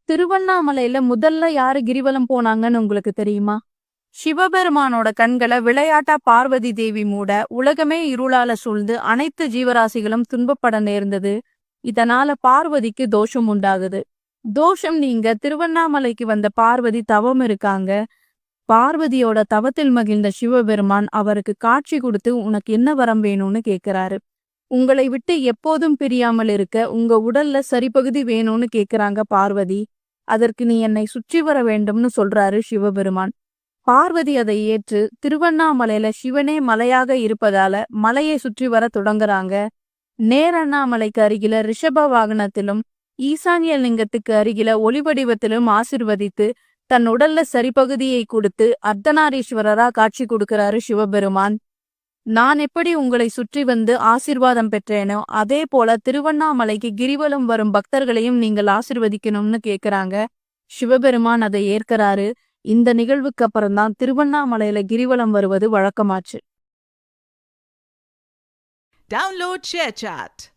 திருவண்ணாமலையில முதல்ல யாரு கிரிவலம் போனாங்கன்னு உங்களுக்கு தெரியுமா? சிவபெருமானோட கண்களை விளையாட்டா பார்வதி தேவி மூட உலகமே இருளால சூழ்ந்து அனைத்து ஜீவராசிகளும் துன்பப்பட நேர்ந்தது. இதனால பார்வதிக்கு தோஷம் உண்டாகுது. தோஷம் நீங்க திருவண்ணாமலைக்கு வந்த பார்வதி தவம் இருக்காங்க. பார்வதியோட தவத்தில் மகிழ்ந்த சிவபெருமான் அவருக்கு காட்சி கொடுத்து உனக்கு என்ன வரம் வேணும்னு கேக்குறாரு. உங்களை விட்டு எப்போதும் பிரியாமல் இருக்க உங்க உடல்ல சரிபகுதி வேணும்னு கேக்குறாங்க பார்வதி. அதற்கு நீ என்னை சுற்றி வர வேண்டும்னு சொல்றாரு சிவபெருமான். பார்வதி அதை ஏற்று திருவண்ணாமலையில சிவனே மலையாக இருப்பதால மலையை சுற்றி வர தொடங்குறாங்க. நேரண்ணாமலைக்கு அருகில ரிஷப வாகனத்திலும் ஈசான்ய லிங்கத்துக்கு அருகில ஒளிவடிவத்திலும் ஆசிர்வதித்து தன் உடல்ல சரிபகுதியை கொடுத்து அர்த்தநாரீஸ்வரரா காட்சி கொடுக்கிறாரு சிவபெருமான். நான் எப்படி உங்களை சுற்றி வந்து ஆசிர்வாதம் பெற்றேனோ அதே போல திருவண்ணாமலைக்கு கிரிவலம் வரும் பக்தர்களையும் நீங்கள் ஆசிர்வதிக்கணும்னு கேக்குறாங்க. சிவபெருமான் அதை ஏற்கிறாரு. இந்த நிகழ்வுக்கு அப்புறம்தான் திருவண்ணாமலையில கிரிவலம் வருவது வழக்கமாச்சு. Download ShareChat.